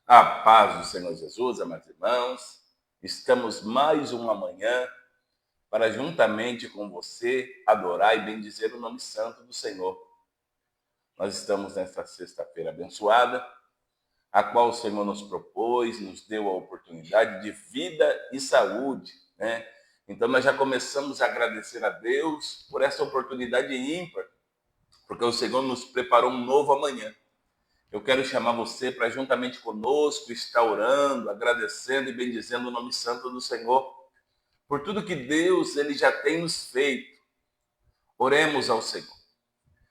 A paz do Senhor Jesus, amados irmãos, estamos mais uma manhã para juntamente com você adorar e bendizer o nome santo do Senhor. Nós estamos nesta sexta-feira abençoada, a qual o Senhor nos propôs, nos deu a oportunidade de vida e saúde, né? Então nós já começamos a agradecer a Deus por essa oportunidade ímpar, porque o Senhor nos preparou um novo amanhã. Eu quero chamar você para juntamente conosco estar orando, agradecendo e bendizendo o nome santo do Senhor por tudo que Deus ele já tem nos feito. Oremos ao Senhor.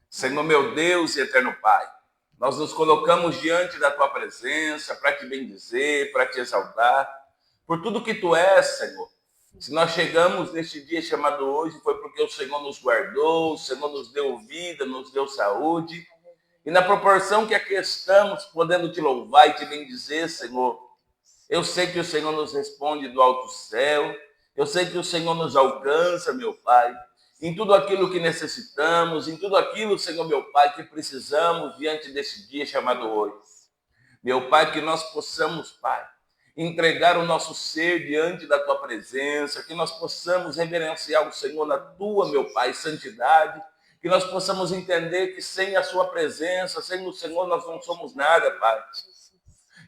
Senhor meu Deus e eterno Pai, nós nos colocamos diante da tua presença para te bendizer, para te exaltar, por tudo que tu és, Senhor. Se nós chegamos neste dia chamado hoje, foi porque o Senhor nos guardou, o Senhor nos deu vida, nos deu saúde. E na proporção que aqui estamos, podendo te louvar e te bendizer, Senhor, eu sei que o Senhor nos responde do alto céu, eu sei que o Senhor nos alcança, meu Pai, em tudo aquilo que necessitamos, em tudo aquilo, Senhor, meu Pai, que precisamos diante desse dia chamado hoje. Meu Pai, que nós possamos, Pai, entregar o nosso ser diante da Tua presença, que nós possamos reverenciar o Senhor na Tua, meu Pai, santidade, que nós possamos entender que sem a Sua presença, sem o Senhor, nós não somos nada, Pai.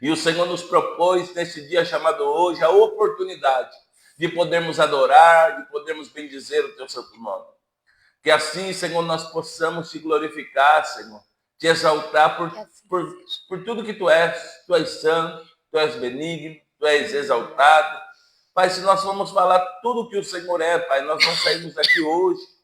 E o Senhor nos propôs, nesse dia chamado hoje, a oportunidade de podermos adorar, de podermos bendizer o Teu santo nome. Que assim, Senhor, nós possamos te glorificar, Senhor, te exaltar por tudo que Tu és santo, Tu és benigno, Tu és exaltado. Pai, se nós formos falar tudo que o Senhor é, Pai, nós não saímos daqui hoje,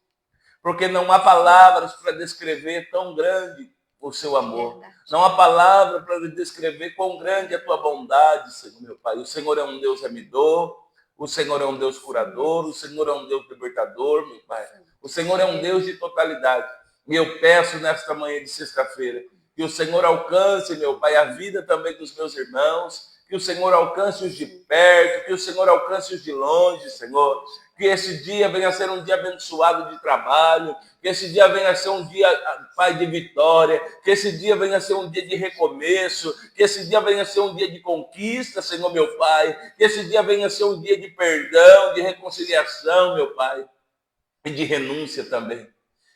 porque não há palavras para descrever tão grande o seu amor. Não há palavra para descrever quão grande é a tua bondade, Senhor, meu Pai. O Senhor é um Deus remidor, o Senhor é um Deus curador, o Senhor é um Deus libertador, meu Pai. O Senhor é um Deus de totalidade. E eu peço nesta manhã de sexta-feira que o Senhor alcance, meu Pai, a vida também dos meus irmãos, que o Senhor alcance os de perto, que o Senhor alcance os de longe, Senhor. Que esse dia venha a ser um dia abençoado de trabalho, que esse dia venha a ser um dia, Pai, de vitória, que esse dia venha a ser um dia de recomeço, que esse dia venha a ser um dia de conquista, Senhor, meu Pai, que esse dia venha a ser um dia de perdão, de reconciliação, meu Pai, e de renúncia também.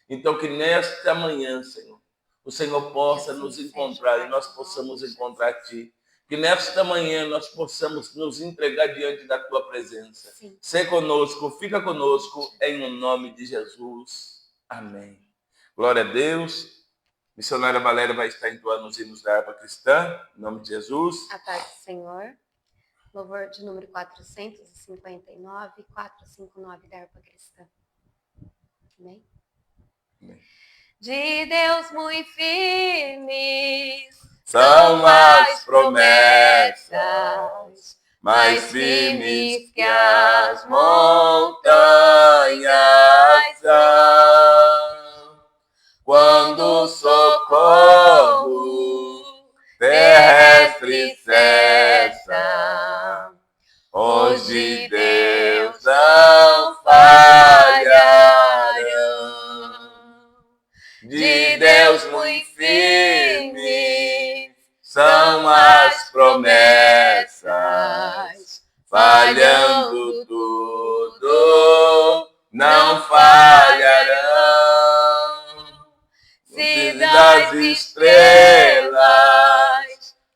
Então, que nesta manhã, Senhor, o Senhor possa nos encontrar e nós possamos encontrar Ti. Que nesta manhã nós possamos nos entregar diante da Tua presença. Sim. Sê conosco, fica conosco, em o nome de Jesus. Amém. Glória a Deus. Missionária Valéria vai estar entoando os hinos da harpa cristã, em nome de Jesus. A paz do Senhor. Louvor de número 459 e 459 da harpa cristã. Amém? Amém. De Deus muito firmes são as promessas, mais firmes que as montanhas são. Quando o socorro terrestre cessa, os de Deus não falharão. De Deus muito firmes são as promessas, falhando tudo, não falharão. Se das estrelas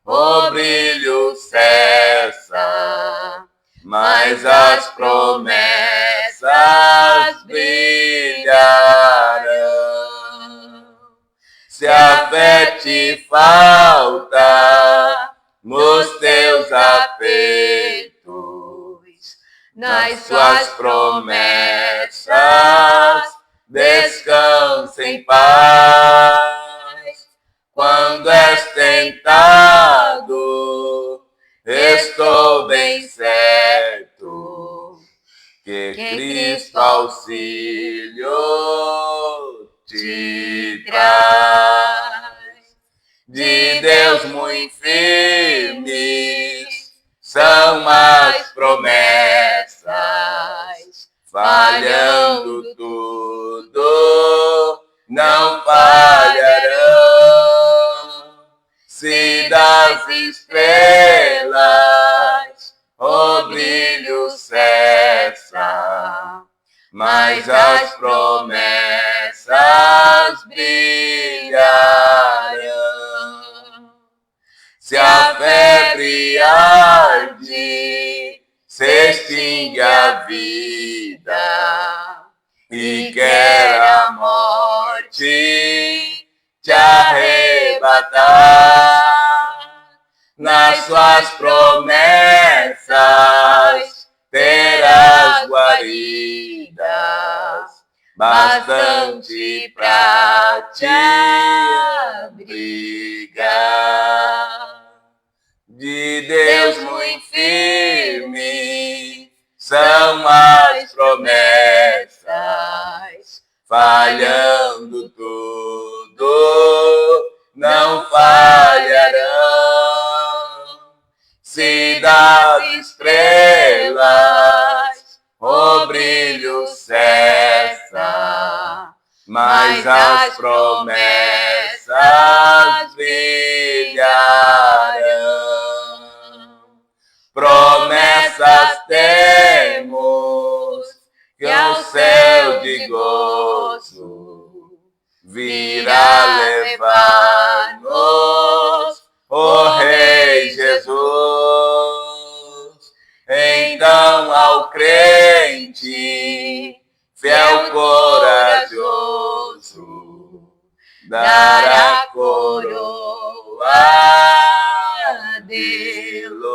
o brilho cessa, mas as promessas brilharão. Se a fé te falta nos teus apertos, nas suas promessas descansa em paz. Quando és tentado, estou bem certo que Cristo auxílio te traz. De Deus muito firmes são as promessas, falhando tudo, não falharão. Se das das estrelas o brilho cessa, mas as promessas brilharão. Se a febre arde, se extingue a vida, e quer a morte te arrebatar, nas suas promessas terás guaridas, bastante pra te abrigar. De Deus muito firme são as promessas, falhando tudo, não falharão. Se das estrelas o brilho cessa, mas as promessas brilharão. Promessas temos, que ao céu de gozo virá levar-nos o Rei Jesus. Então ao crente, fiel corajoso, dará coroa de luz.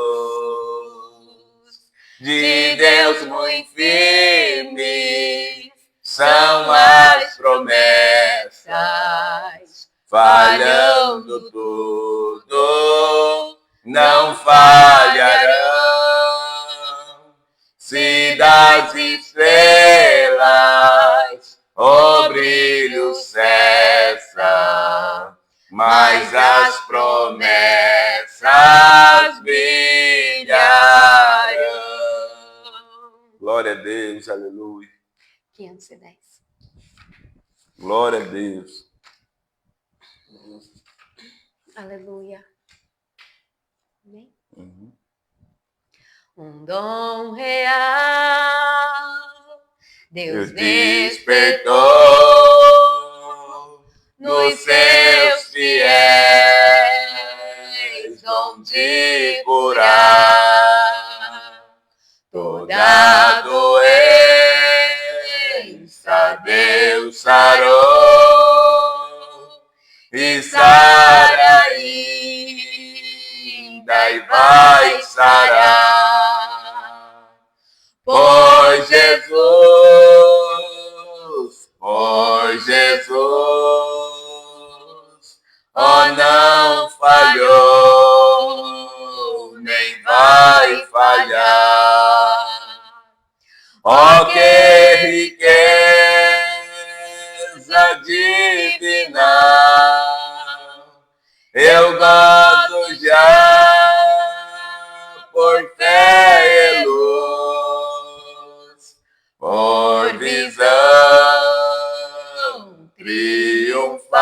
De Deus muito firmes são as promessas, falhando tudo, não falharão. Se das estrelas o brilho cessa, mas as promessas brilharão. Glória a Deus, aleluia. 510. Glória a Deus. Aleluia. Amém? Um dom real, Deus despertou nos seus fiéis, dom de curar toda doença. Deus sarou e sara ainda e vai sarar. Por Jesus, oh, não falhou, nem vai falhar. Oh, que riqueza divina, eu gozo já por fé e luz, por visão triunfal,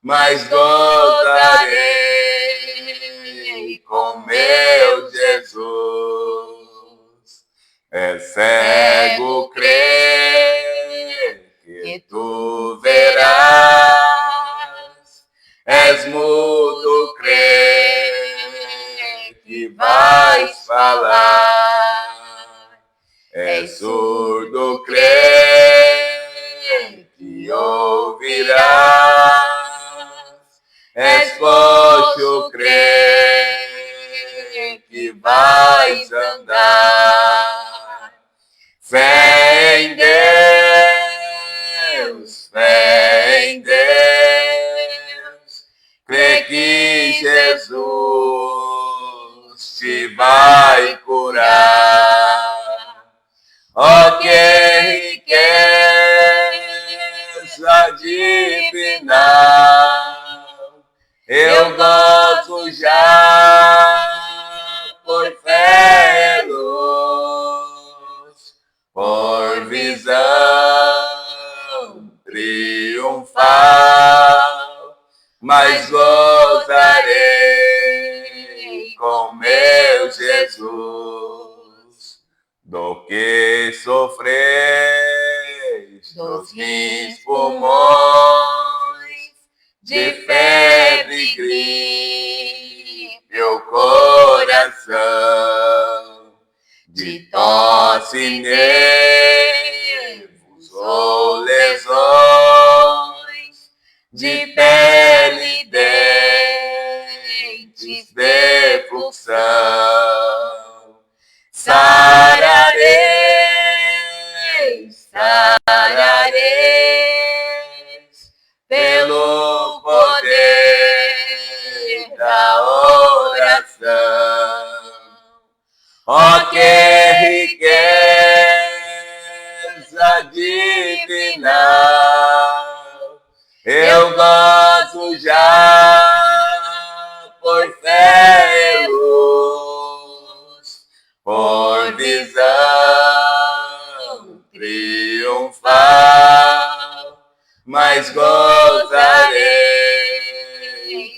mas gozarei com meu Jesus. É cego crer que tu verás, és mudo crer que vais falar, és surdo crer que ouvirás, és coxo crer que vais andar. Fé em Deus, crê que Jesus te vai curar. Oh, que riqueza divina, eu gozo já por fé e luz, por visão triunfal, mas gozarei do que sofreis dos rins, pulmões, de febre, gripe, o coração, de tosse, nervos ou lesões, de pele, dentes, defluxão. Sarareis, sarareis, pelo poder da oração. Ó, que riqueza divinal, eu gozo já por fé e luz, por visão triunfal, mas gozarei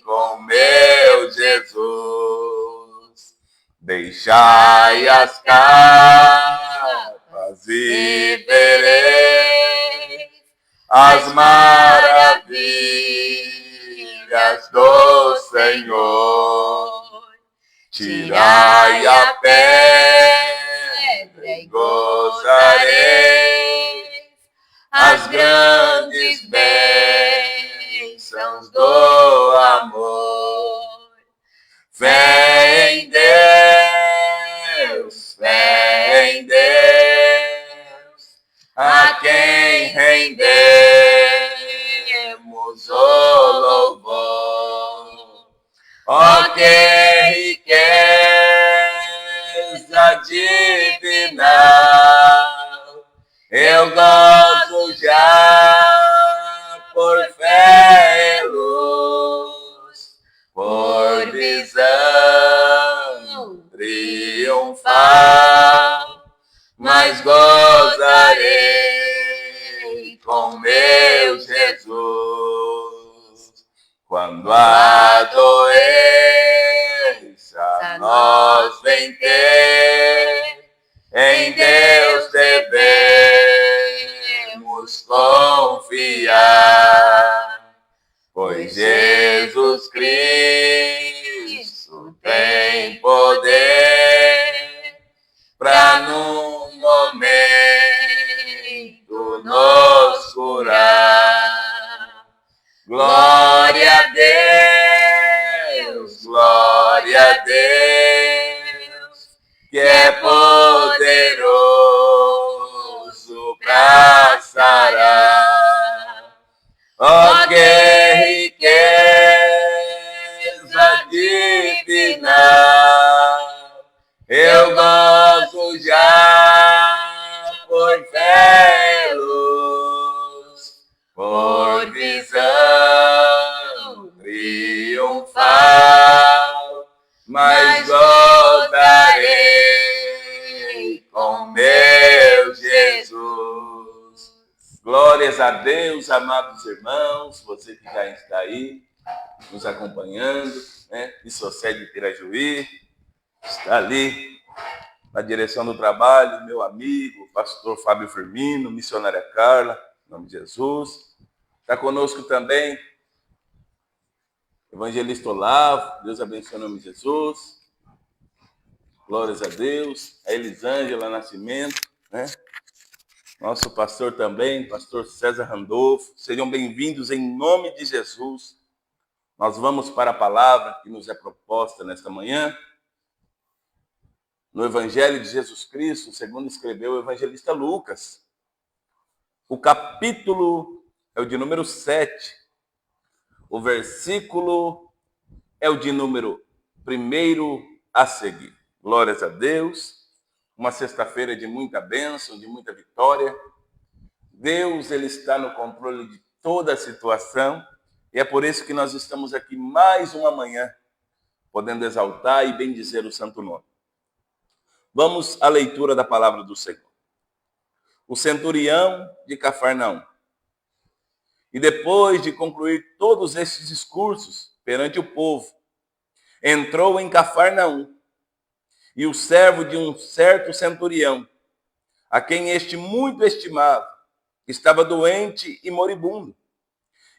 com meu Jesus. Deixai as capas e vereis as maravilhas do Senhor. Tirai a pedra e gozareis as grandes bênçãos do amor. Fé em Deus, a quem rendemos o louvor. Ó, que riqueza divinal, eu gozo já por fé e luz, por visão triunfal, mas gozarei com meu Jesus. Quando a doença nós vem ter, em Deus devemos confiar, pois Jesus Cristo tem poder para num momento nos curar. Glória a Deus, que é poderoso para sarar. Ó, que riqueza divinal, eu gozo já por fé e luz, por visão triunfal, mas gozarei com meu Jesus. Glórias a Deus, amados irmãos, você que já está aí nos acompanhando, né? Isocede Pirajuí, está ali na direção do trabalho, meu amigo, pastor Fábio Firmino, missionária Carla, em nome de Jesus. Está conosco também evangelista Olavo, Deus abençoe em nome de Jesus. Glórias a Deus. A Elisângela Nascimento, né? Nosso pastor também, pastor César Randolfo. Sejam bem-vindos em nome de Jesus. Nós vamos para a palavra que nos é proposta nesta manhã. No Evangelho de Jesus Cristo, segundo escreveu o evangelista Lucas. O capítulo é o de número 7. O versículo é o de número 1 a seguir. Glórias a Deus. Uma sexta-feira de muita bênção, de muita vitória. Deus, Ele está no controle de toda a situação. E é por isso que nós estamos aqui mais uma manhã, podendo exaltar e bendizer o santo nome. Vamos à leitura da palavra do Senhor. O centurião de Cafarnaum. E depois de concluir todos estes discursos perante o povo, entrou em Cafarnaum, e o servo de um certo centurião, a quem este muito estimava, estava doente e moribundo.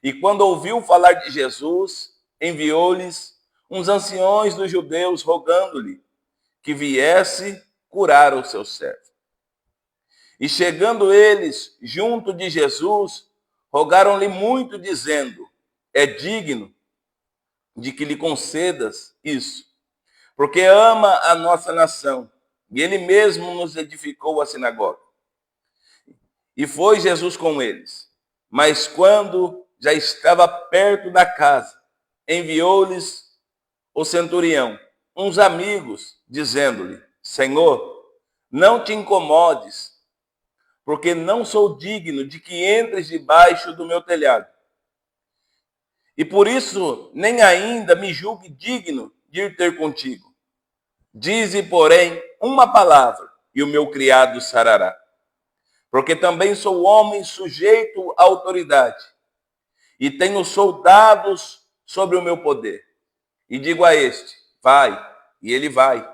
E quando ouviu falar de Jesus, enviou-lhes uns anciões dos judeus, rogando-lhe que viesse curar o seu servo. E chegando eles junto de Jesus, rogaram-lhe muito, dizendo: é digno de que lhe concedas isso, porque ama a nossa nação, e ele mesmo nos edificou a sinagoga. E foi Jesus com eles. Mas quando já estava perto da casa, enviou-lhes o centurião uns amigos, dizendo-lhe: Senhor, não te incomodes, porque não sou digno de que entres debaixo do meu telhado. E por isso nem ainda me julgue digno de ir ter contigo. Dize, porém, uma palavra, e o meu criado sarará. Porque também sou homem sujeito à autoridade, e tenho soldados sobre o meu poder. E digo a este: vai, e ele vai.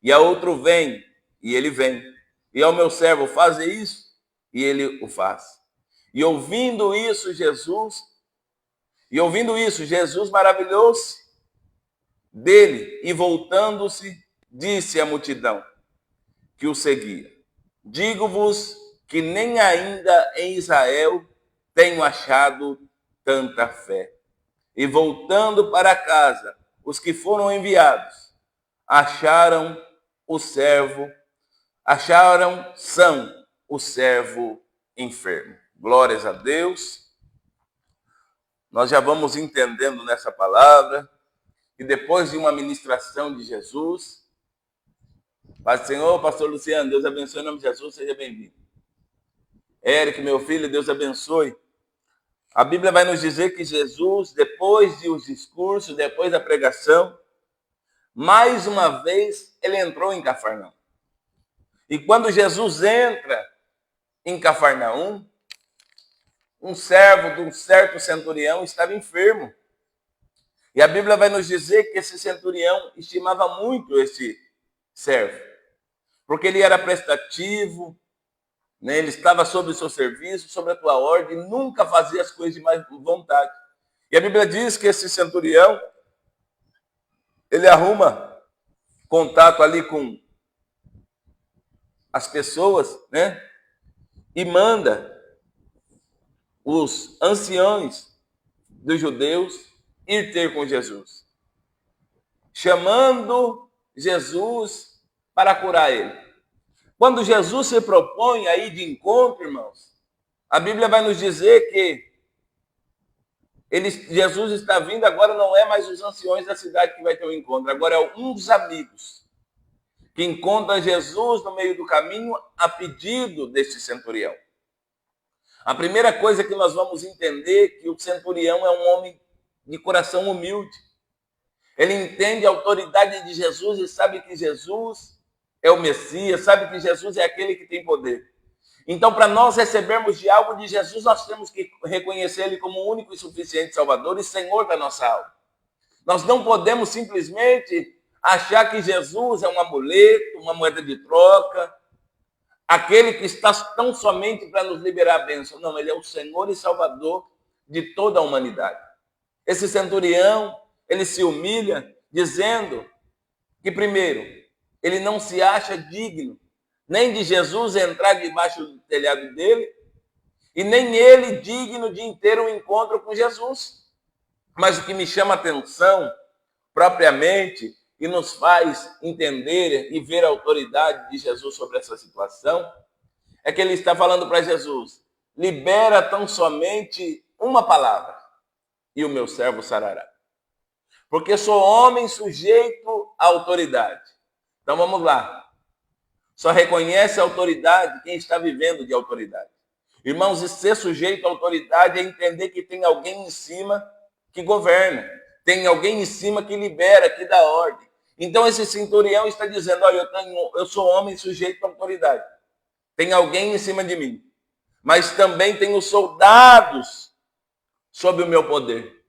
E a outro: vem, e ele vem. E ao meu servo: faze isso, e ele o faz. E ouvindo isso, Jesus maravilhou-se dele, e voltando-se, disse à multidão que o seguia: digo-vos que nem ainda em Israel tenho achado tanta fé. E voltando para casa, os que foram enviados acharam são o servo enfermo. Glórias a Deus. Nós já vamos entendendo nessa palavra que depois de uma ministração de Jesus, Pai Senhor, pastor Luciano, Deus abençoe em nome de Jesus, seja bem-vindo. Érico, meu filho, Deus abençoe. A Bíblia vai nos dizer que Jesus, depois dos discursos, depois da pregação, mais uma vez ele entrou em Cafarnaum. E quando Jesus entra em Cafarnaum, um servo de um certo centurião estava enfermo. E a Bíblia vai nos dizer que esse centurião estimava muito esse servo, porque ele era prestativo, né? Ele estava sob o seu serviço, sob a tua ordem, nunca fazia as coisas de mais vontade. E a Bíblia diz que esse centurião, ele arruma contato ali com as pessoas, né? E manda os anciões dos judeus ir ter com Jesus, chamando Jesus para curar ele. Quando Jesus se propõe a ir de encontro, irmãos, a Bíblia vai nos dizer que Jesus está vindo, agora não é mais os anciões da cidade que vai ter o encontro, agora é um dos amigos que encontra Jesus no meio do caminho a pedido deste centurião. A primeira coisa que nós vamos entender é que o centurião é um homem de coração humilde. Ele entende a autoridade de Jesus e sabe que Jesus é o Messias, sabe que Jesus é aquele que tem poder. Então, para nós recebermos de algo de Jesus, nós temos que reconhecer Ele como o único e suficiente Salvador e Senhor da nossa alma. Nós não podemos simplesmente achar que Jesus é um amuleto, uma moeda de troca, aquele que está tão somente para nos liberar a bênção. Não, Ele é o Senhor e Salvador de toda a humanidade. Esse centurião, ele se humilha dizendo que, primeiro, ele não se acha digno nem de Jesus entrar debaixo do telhado dele, e nem ele digno de ter um encontro com Jesus. Mas o que me chama a atenção, propriamente, e nos faz entender e ver a autoridade de Jesus sobre essa situação, é que ele está falando para Jesus: libera tão somente uma palavra, e o meu servo sarará. Porque sou homem sujeito à autoridade. Então vamos lá. Só reconhece a autoridade quem está vivendo de autoridade. Irmãos, e ser sujeito à autoridade é entender que tem alguém em cima que governa. Tem alguém em cima que libera, que dá ordem. Então esse centurião está dizendo: olha, eu sou homem sujeito à autoridade. Tem alguém em cima de mim. Mas também tenho soldados sob o meu poder.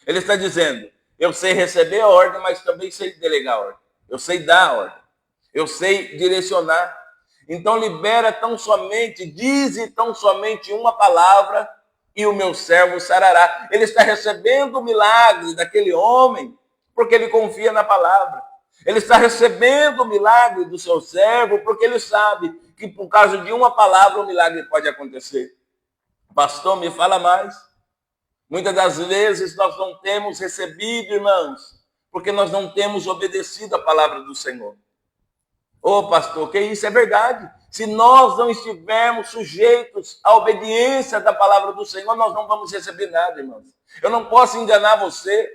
Ele está dizendo: eu sei receber a ordem, mas também sei delegar a ordem. Eu sei dar a ordem. Eu sei direcionar. Então libera tão somente, dize tão somente uma palavra e o meu servo sarará. Ele está recebendo o milagre daquele homem porque ele confia na palavra. Ele está recebendo o milagre do seu servo porque ele sabe que por causa de uma palavra o milagre pode acontecer. Pastor, me fala mais. Muitas das vezes nós não temos recebido, irmãos, porque nós não temos obedecido a palavra do Senhor. Ô pastor, que isso é verdade. Se nós não estivermos sujeitos à obediência da palavra do Senhor, nós não vamos receber nada, irmãos. Eu não posso enganar você,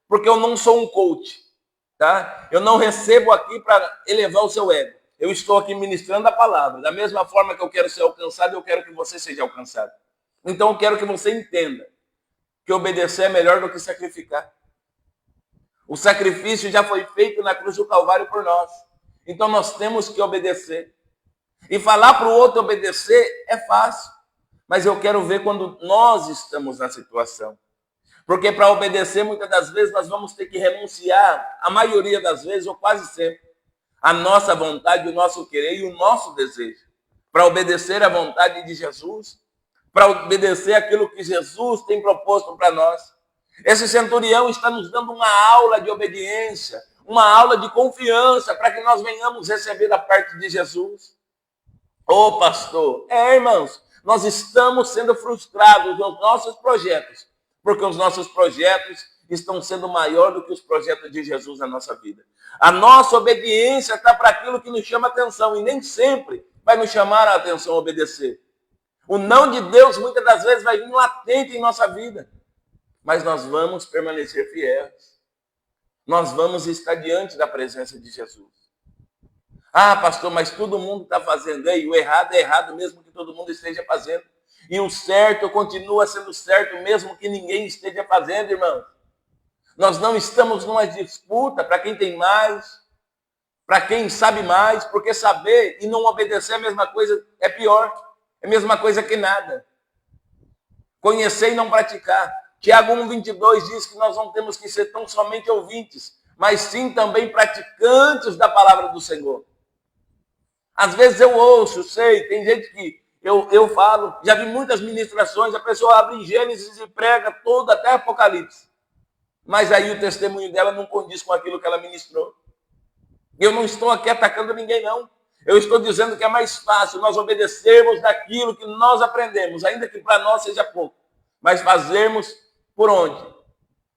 porque eu não sou um coach, tá? Eu não recebo aqui para elevar o seu ego. Eu estou aqui ministrando a palavra. Da mesma forma que eu quero ser alcançado, eu quero que você seja alcançado. Então eu quero que você entenda que obedecer é melhor do que sacrificar. O sacrifício já foi feito na cruz do Calvário por nós. Então nós temos que obedecer. E falar para o outro obedecer é fácil. Mas eu quero ver quando nós estamos na situação. Porque para obedecer, muitas das vezes, nós vamos ter que renunciar, a maioria das vezes, ou quase sempre, a nossa vontade, o nosso querer e o nosso desejo. Para obedecer à vontade de Jesus, para obedecer aquilo que Jesus tem proposto para nós. Esse centurião está nos dando uma aula de obediência, uma aula de confiança, para que nós venhamos receber da parte de Jesus. Ô pastor, irmãos, nós estamos sendo frustrados nos nossos projetos, porque os nossos projetos estão sendo maior do que os projetos de Jesus na nossa vida. A nossa obediência está para aquilo que nos chama atenção, e nem sempre vai nos chamar a atenção obedecer. O não de Deus, muitas das vezes, vai vir latente em nossa vida. Mas nós vamos permanecer fiéis. Nós vamos estar diante da presença de Jesus. Ah, pastor, mas todo mundo está fazendo. E o errado é errado mesmo que todo mundo esteja fazendo. E o certo continua sendo certo mesmo que ninguém esteja fazendo, irmão. Nós não estamos numa disputa para quem tem mais, para quem sabe mais, porque saber e não obedecer é a mesma coisa, é pior. É a mesma coisa que nada. Conhecer e não praticar. Tiago 1,22 diz que nós não temos que ser tão somente ouvintes, mas sim também praticantes da palavra do Senhor. Às vezes eu ouço, sei, tem gente que eu falo, já vi muitas ministrações, a pessoa abre em Gênesis e prega todo até Apocalipse. Mas aí o testemunho dela não condiz com aquilo que ela ministrou. Eu não estou aqui atacando ninguém, não. Eu estou dizendo que é mais fácil nós obedecermos daquilo que nós aprendemos, ainda que para nós seja pouco, mas fazermos por onde?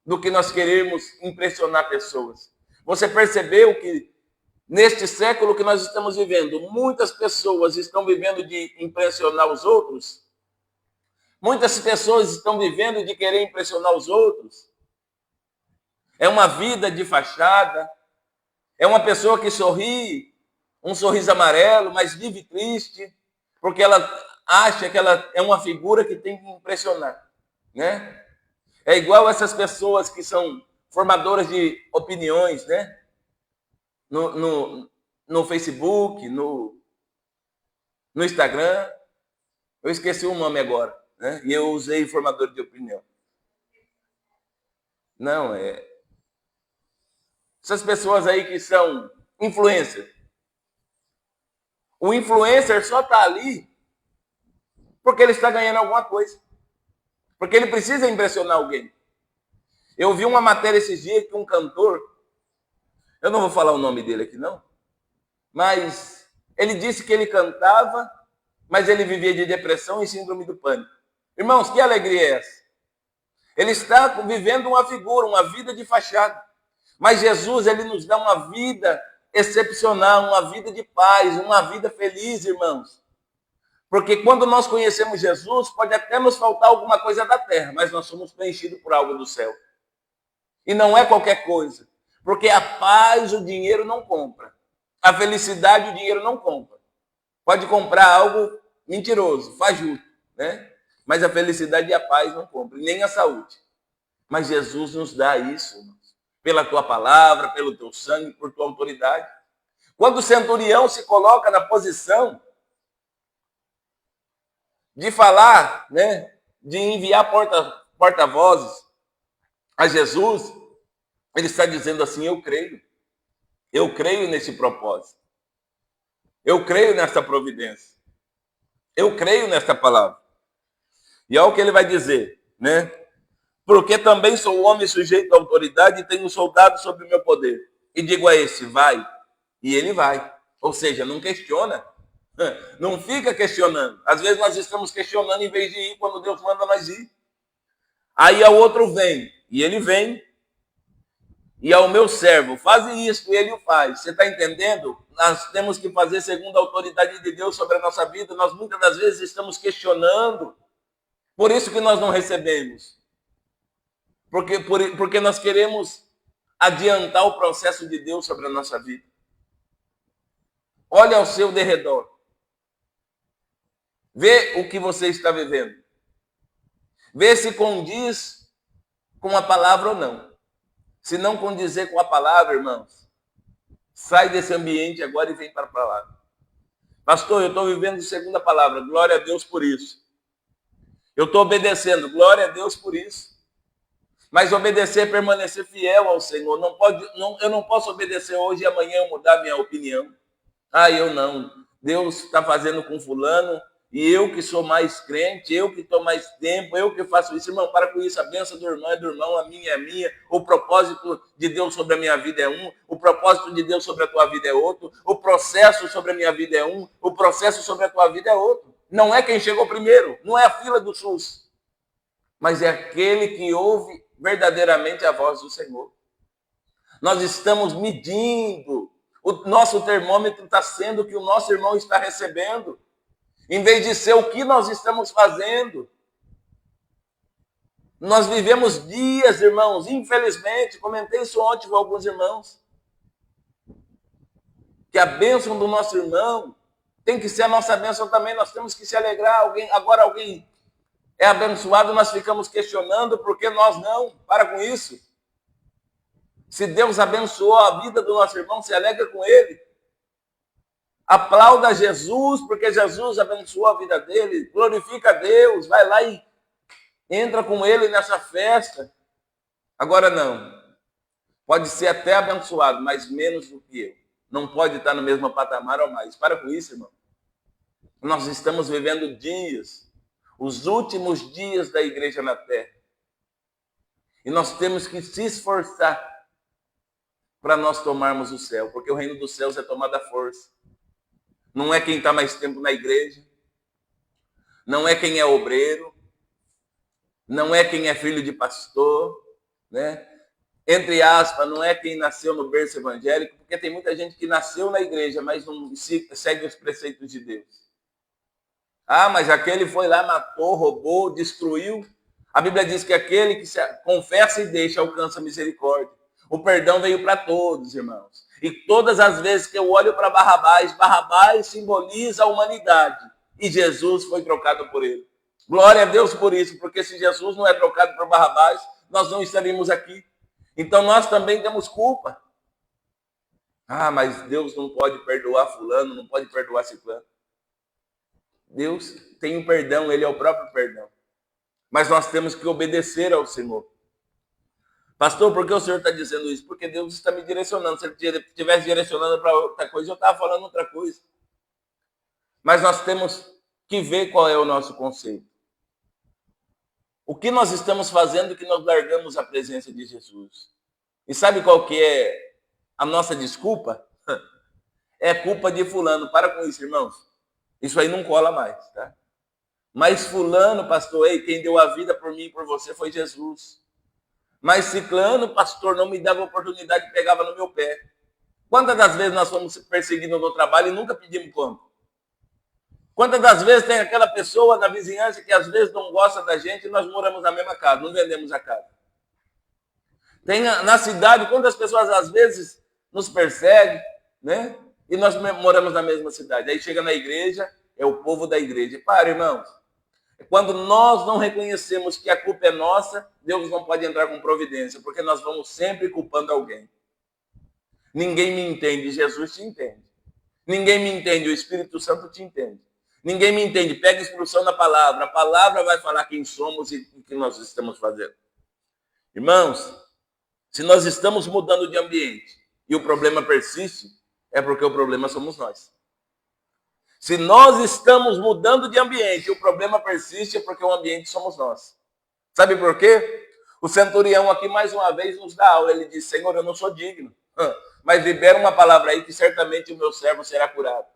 Do que nós queremos impressionar pessoas. Você percebeu que neste século que nós estamos vivendo, muitas pessoas estão vivendo de impressionar os outros? Muitas pessoas estão vivendo de querer impressionar os outros? É uma vida de fachada, é uma pessoa que sorri, um sorriso amarelo, mas vive triste, porque ela acha que ela é uma figura que tem que impressionar, né? É igual essas pessoas que são formadoras de opiniões, né? No Facebook, no Instagram. Eu esqueci o nome agora, né? E eu usei formador de opinião. Não, essas pessoas aí que são influencers. O influencer só está ali porque ele está ganhando alguma coisa. Porque ele precisa impressionar alguém. Eu vi uma matéria esses dias que um cantor, eu não vou falar o nome dele aqui não, mas ele disse que ele cantava, mas ele vivia de depressão e síndrome do pânico. Irmãos, que alegria é essa? Ele está vivendo uma figura, uma vida de fachada. Mas Jesus, ele nos dá uma vida excepcional, uma vida de paz, uma vida feliz, irmãos. Porque quando nós conhecemos Jesus, pode até nos faltar alguma coisa da terra, mas nós somos preenchidos por algo do céu. E não é qualquer coisa. Porque a paz o dinheiro não compra. A felicidade o dinheiro não compra. Pode comprar algo mentiroso, fajuto, né? Mas a felicidade e a paz não compram, nem a saúde. Mas Jesus nos dá isso, irmãos, pela tua palavra, pelo teu sangue, por tua autoridade. Quando o centurião se coloca na posição de falar, né, de enviar porta-vozes a Jesus, ele está dizendo assim: eu creio nesse propósito. Eu creio nesta providência. Eu creio nesta palavra. E olha o que ele vai dizer, né? Porque também sou homem sujeito à autoridade e tenho soldado sob o meu poder. E digo a esse, vai, e ele vai. Ou seja, não questiona. Não fica questionando. Às vezes nós estamos questionando em vez de ir quando Deus manda nós ir. Aí o outro vem, e ele vem. E ao meu servo, faz isso, e ele o faz. Você está entendendo? Nós temos que fazer segundo a autoridade de Deus sobre a nossa vida. Nós muitas das vezes estamos questionando. Por isso que nós não recebemos. Porque nós queremos adiantar o processo de Deus sobre a nossa vida. Olha ao seu derredor. Vê o que você está vivendo. Vê se condiz com a palavra ou não. Se não condizer com a palavra, irmãos, sai desse ambiente agora e vem para a palavra. Pastor, eu estou vivendo segundo a palavra. Glória a Deus por isso. Eu estou obedecendo. Glória a Deus por isso. Mas obedecer é permanecer fiel ao Senhor. Eu não posso obedecer hoje e amanhã eu mudar minha opinião. Eu não. Deus está fazendo com fulano e eu que sou mais crente, eu que estou mais tempo, eu que faço isso. Irmão, para com isso. A bênção do irmão é do irmão, a minha é minha. O propósito de Deus sobre a minha vida é um. O propósito de Deus sobre a tua vida é outro. O processo sobre a minha vida é um. O processo sobre a tua vida é outro. Não é quem chegou primeiro. Não é a fila do SUS. Mas é aquele que ouve verdadeiramente a voz do Senhor. Nós estamos medindo. O nosso termômetro está sendo o que o nosso irmão está recebendo, em vez de ser o que nós estamos fazendo. Nós vivemos dias, irmãos, infelizmente, comentei isso ontem com alguns irmãos, que a bênção do nosso irmão tem que ser a nossa bênção também. Nós temos que se alegrar. Agora alguém é abençoado, nós ficamos questionando por que nós não. Para com isso. Se Deus abençoou a vida do nosso irmão, se alegra com ele. Aplauda Jesus, porque Jesus abençoou a vida dele. Glorifica a Deus, vai lá e entra com ele nessa festa. Agora não. Pode ser até abençoado, mas menos do que eu. Não pode estar no mesmo patamar ou mais. Para com isso, irmão. Nós estamos vivendo dias, os últimos dias da igreja na terra. E nós temos que se esforçar para nós tomarmos o céu, porque o reino dos céus é tomado à força. Não é quem está mais tempo na igreja, não é quem é obreiro, não é quem é filho de pastor, né? Entre aspas, não é quem nasceu no berço evangélico, porque tem muita gente que nasceu na igreja, mas não segue os preceitos de Deus. Mas aquele foi lá, matou, roubou, destruiu. A Bíblia diz que aquele que se confessa e deixa alcança misericórdia. O perdão veio para todos, irmãos. E todas as vezes que eu olho para Barrabás, Barrabás simboliza a humanidade. E Jesus foi trocado por ele. Glória a Deus por isso, porque se Jesus não é trocado por Barrabás, nós não estaríamos aqui. Então nós também temos culpa. Mas Deus não pode perdoar fulano, não pode perdoar ciclano. Deus tem o perdão, ele é o próprio perdão. Mas nós temos que obedecer ao Senhor. Pastor, por que o senhor está dizendo isso? Porque Deus está me direcionando. Se ele estivesse direcionando para outra coisa, eu estava falando outra coisa. Mas nós temos que ver qual é o nosso conceito. O que nós estamos fazendo que nós largamos a presença de Jesus? E sabe qual que é a nossa desculpa? É culpa de fulano. Para com isso, irmãos. Isso aí não cola mais, tá? Mas fulano, pastor, quem deu a vida por mim e por você foi Jesus. Mas ciclano, pastor, não me dava oportunidade e pegava no meu pé. Quantas das vezes nós fomos perseguidos no trabalho e nunca pedimos conta? Quantas das vezes tem aquela pessoa na vizinhança que às vezes não gosta da gente e nós moramos na mesma casa, não vendemos a casa? Tem na cidade, quantas pessoas às vezes nos perseguem, né? E nós moramos na mesma cidade. Aí chega na igreja, é o povo da igreja. Para, irmãos. Quando nós não reconhecemos que a culpa é nossa, Deus não pode entrar com providência, porque nós vamos sempre culpando alguém. Ninguém me entende, Jesus te entende. Ninguém me entende, o Espírito Santo te entende. Ninguém me entende, pega instrução na palavra. A palavra vai falar quem somos e o que nós estamos fazendo. Irmãos, se nós estamos mudando de ambiente e o problema persiste, é porque o problema somos nós. Se nós estamos mudando de ambiente e o problema persiste, é porque o ambiente somos nós. Sabe por quê? O centurião aqui mais uma vez nos dá aula. Ele diz: Senhor, eu não sou digno, mas libera uma palavra aí que certamente o meu servo será curado.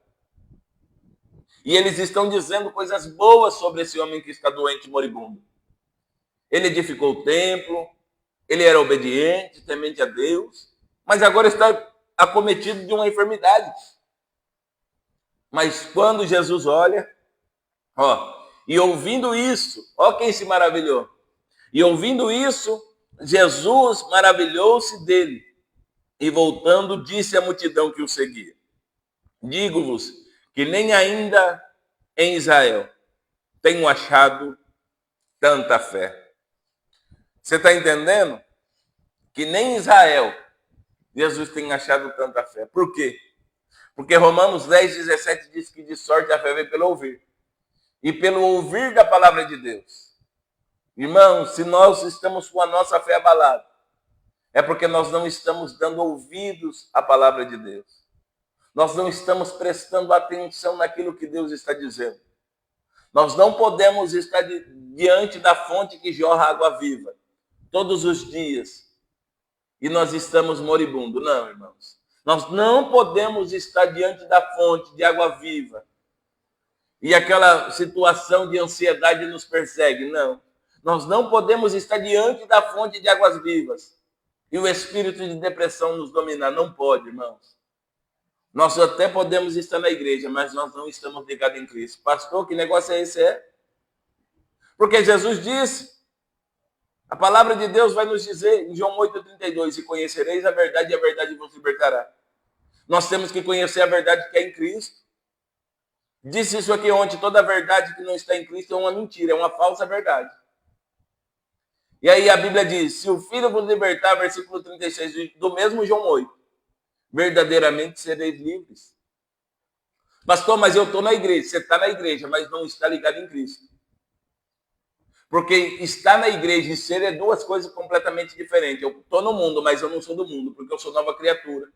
E eles estão dizendo coisas boas sobre esse homem que está doente e moribundo. Ele edificou o templo, ele era obediente, temente a Deus, mas agora está acometido de uma enfermidade. Mas quando Jesus olha, e ouvindo isso, quem se maravilhou. E ouvindo isso, Jesus maravilhou-se dele. E voltando, disse à multidão que o seguia: digo-vos que nem ainda em Israel tenho achado tanta fé. Você está entendendo? Que nem em Israel Jesus tem achado tanta fé. Por quê? Porque Romanos 10:17 diz que de sorte a fé vem pelo ouvir. E pelo ouvir da palavra de Deus. Irmãos, se nós estamos com a nossa fé abalada, é porque nós não estamos dando ouvidos à palavra de Deus. Nós não estamos prestando atenção naquilo que Deus está dizendo. Nós não podemos estar diante da fonte que jorra água viva todos os dias e nós estamos moribundos. Não, irmãos. Nós não podemos estar diante da fonte de água viva e aquela situação de ansiedade nos persegue. Não. Nós não podemos estar diante da fonte de águas vivas e o espírito de depressão nos dominar. Não pode, irmãos. Nós até podemos estar na igreja, mas nós não estamos ligados em Cristo. Pastor, que negócio é esse? Porque Jesus disse, a palavra de Deus vai nos dizer em João 8,32, e conhecereis a verdade e a verdade vos libertará. Nós temos que conhecer a verdade que é em Cristo. Disse isso aqui ontem, toda verdade que não está em Cristo é uma mentira, é uma falsa verdade. E aí a Bíblia diz, se o Filho vos libertar, versículo 36, do mesmo João 8, verdadeiramente sereis livres. Pastor, mas eu estou na igreja. Você está na igreja, mas não está ligado em Cristo. Porque estar na igreja e ser é duas coisas completamente diferentes. Eu estou no mundo, mas eu não sou do mundo, porque eu sou nova criatura.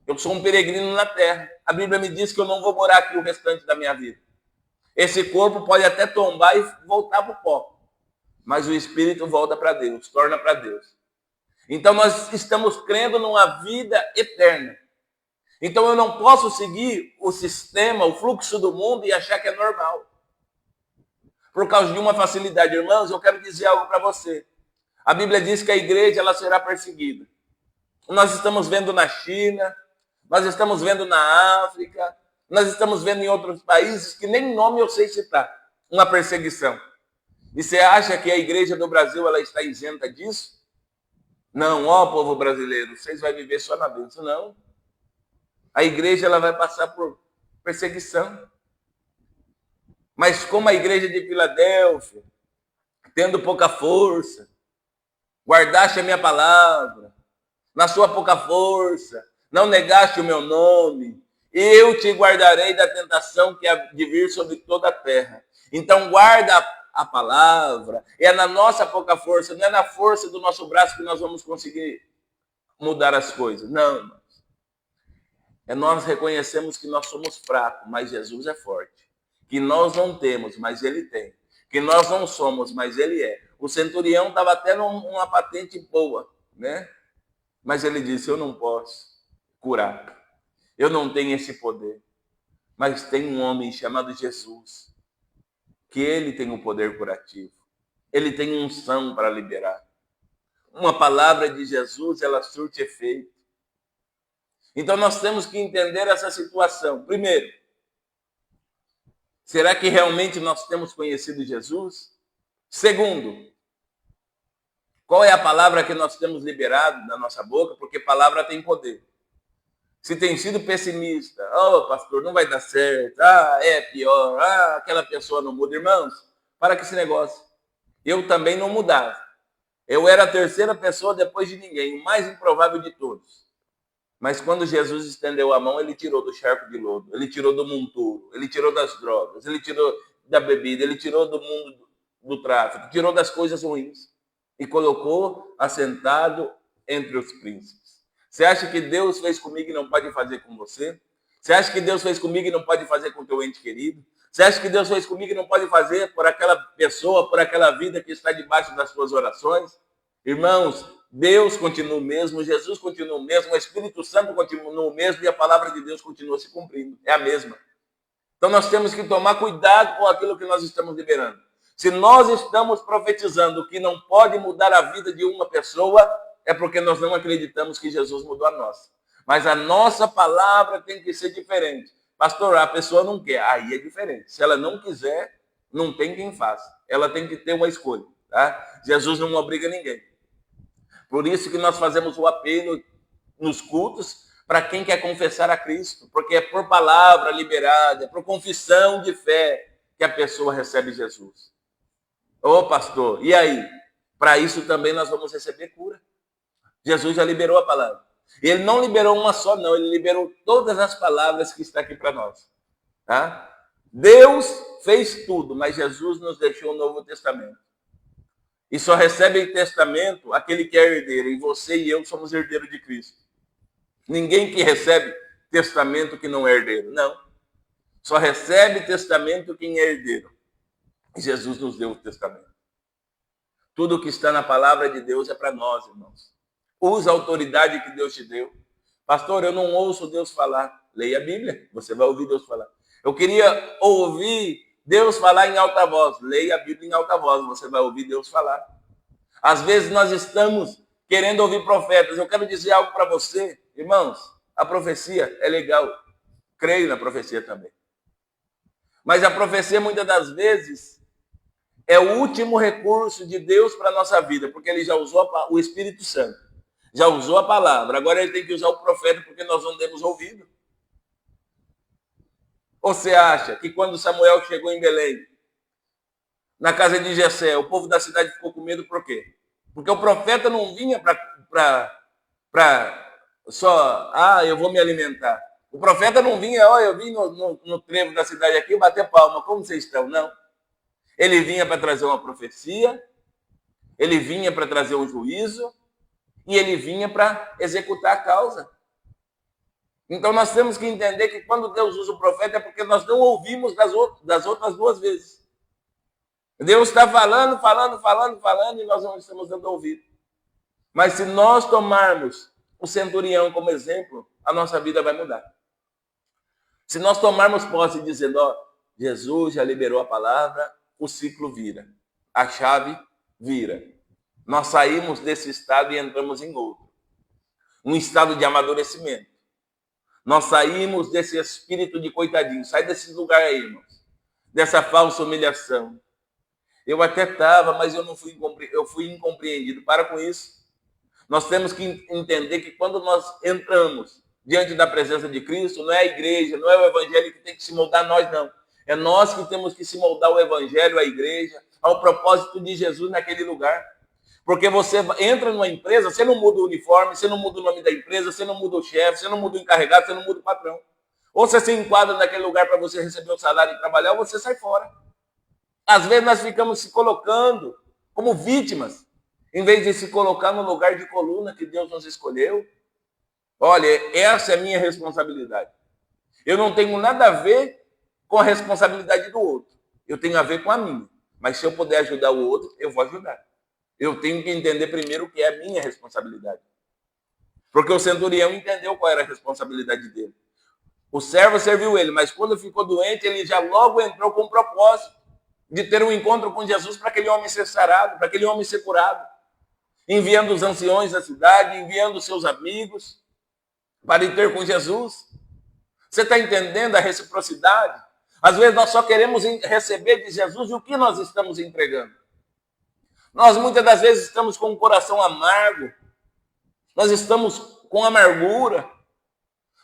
Eu sou um peregrino na terra. A Bíblia me diz que eu não vou morar aqui o restante da minha vida. Esse corpo pode até tombar e voltar para o pó. Mas o espírito volta para Deus, torna para Deus. Então nós estamos crendo numa vida eterna. Então eu não posso seguir o sistema, o fluxo do mundo e achar que é normal. Por causa de uma facilidade. Irmãos, eu quero dizer algo para você. A Bíblia diz que a igreja ela será perseguida. Nós estamos vendo na China, nós estamos vendo na África, nós estamos vendo em outros países que nem nome eu sei citar, uma perseguição. E você acha que a igreja do Brasil ela está isenta disso? Não, povo brasileiro, vocês vão viver só na bênção. Não. A igreja ela vai passar por perseguição. Mas como a igreja de Filadélfia, tendo pouca força, guardaste a minha palavra, na sua pouca força, não negaste o meu nome, eu te guardarei da tentação que há de vir sobre toda a terra. Então guarda a palavra, é na nossa pouca força, não é na força do nosso braço que nós vamos conseguir mudar as coisas. Não, irmãos. Nós reconhecemos que nós somos fracos, mas Jesus é forte. Que nós não temos, mas Ele tem. Que nós não somos, mas Ele é. O centurião estava até numa patente boa, né? Mas ele disse, eu não posso curar. Eu não tenho esse poder. Mas tem um homem chamado Jesus, que ele tem o poder curativo. Ele tem unção para liberar. Uma palavra de Jesus, ela surte efeito. Então nós temos que entender essa situação. Primeiro, será que realmente nós temos conhecido Jesus? Segundo, qual é a palavra que nós temos liberado da nossa boca? Porque palavra tem poder. Se tem sido pessimista, pastor, não vai dar certo, é pior, aquela pessoa não muda. Irmãos, para com esse negócio. Eu também não mudava. Eu era a terceira pessoa depois de ninguém, o mais improvável de todos. Mas quando Jesus estendeu a mão, ele tirou do charco de lodo, ele tirou do monturo, ele tirou das drogas, ele tirou da bebida, ele tirou do mundo do tráfico, tirou das coisas ruins e colocou assentado entre os príncipes. Você acha que Deus fez comigo e não pode fazer com você? Você acha que Deus fez comigo e não pode fazer com o teu ente querido? Você acha que Deus fez comigo e não pode fazer por aquela pessoa, por aquela vida que está debaixo das suas orações? Irmãos, Deus continua o mesmo, Jesus continua o mesmo, o Espírito Santo continua o mesmo e a palavra de Deus continua se cumprindo. É a mesma. Então nós temos que tomar cuidado com aquilo que nós estamos liberando. Se nós estamos profetizando que não pode mudar a vida de uma pessoa, é porque nós não acreditamos que Jesus mudou a nossa. Mas a nossa palavra tem que ser diferente. Pastor, a pessoa não quer, aí é diferente. Se ela não quiser, não tem quem faça. Ela tem que ter uma escolha. Tá? Jesus não obriga ninguém. Por isso que nós fazemos o apelo nos cultos para quem quer confessar a Cristo, porque é por palavra liberada, é por confissão de fé que a pessoa recebe Jesus. Ô pastor, e aí? Para isso também nós vamos receber cura. Jesus já liberou a palavra. E ele não liberou uma só, não, ele liberou todas as palavras que está aqui para nós. Tá? Deus fez tudo, mas Jesus nos deixou o Novo Testamento. E só recebe testamento aquele que é herdeiro. E você e eu somos herdeiros de Cristo. Ninguém que recebe testamento que não é herdeiro. Não. Só recebe testamento quem é herdeiro. E Jesus nos deu o testamento. Tudo que está na palavra de Deus é para nós, irmãos. Usa a autoridade que Deus te deu. Pastor, eu não ouço Deus falar. Leia a Bíblia, você vai ouvir Deus falar. Eu queria ouvir Deus falar em alta voz. Leia a Bíblia em alta voz, você vai ouvir Deus falar. Às vezes nós estamos querendo ouvir profetas. Eu quero dizer algo para você, irmãos. A profecia é legal. Creio na profecia também. Mas a profecia, muitas das vezes, é o último recurso de Deus para a nossa vida, porque ele já usou o Espírito Santo, já usou a palavra. Agora ele tem que usar o profeta, porque nós não demos ouvido. Você acha que quando Samuel chegou em Belém, na casa de Jessé, o povo da cidade ficou com medo por quê? Porque o profeta não vinha para só, eu vou me alimentar. O profeta não vinha, eu vim no trevo da cidade aqui bater palma, como vocês estão? Não. Ele vinha para trazer uma profecia, ele vinha para trazer um juízo, e ele vinha para executar a causa. Então nós temos que entender que quando Deus usa o profeta é porque nós não ouvimos das outras duas vezes. Deus está falando, e nós não estamos dando ouvido. Mas se nós tomarmos o centurião como exemplo, a nossa vida vai mudar. Se nós tomarmos posse dizendo, Jesus já liberou a palavra, o ciclo vira, a chave vira. Nós saímos desse estado e entramos em outro. Um estado de amadurecimento. Nós saímos desse espírito de coitadinho. Sai desse lugar aí, irmãos. Dessa falsa humilhação. Eu até estava, mas eu fui incompreendido. Para com isso. Nós temos que entender que quando nós entramos diante da presença de Cristo, não é a igreja, não é o evangelho que tem que se moldar nós, não. É nós que temos que se moldar o evangelho, a igreja, ao propósito de Jesus naquele lugar. Porque você entra numa empresa, você não muda o uniforme, você não muda o nome da empresa, você não muda o chefe, você não muda o encarregado, você não muda o patrão. Ou você se enquadra naquele lugar para você receber o salário e trabalhar, ou você sai fora. Às vezes nós ficamos se colocando como vítimas, em vez de se colocar no lugar de coluna que Deus nos escolheu. Olha, essa é a minha responsabilidade. Eu não tenho nada a ver com a responsabilidade do outro. Eu tenho a ver com a minha. Mas se eu puder ajudar o outro, eu vou ajudar. Eu tenho que entender primeiro o que é a minha responsabilidade. Porque o centurião entendeu qual era a responsabilidade dele. O servo serviu ele, mas quando ficou doente, ele já logo entrou com o propósito de ter um encontro com Jesus para aquele homem ser sarado, para aquele homem ser curado. Enviando os anciões da cidade, enviando seus amigos para ir ter com Jesus. Você está entendendo a reciprocidade? Às vezes nós só queremos receber de Jesus e o que nós estamos entregando. Nós muitas das vezes estamos com o coração amargo, nós estamos com amargura,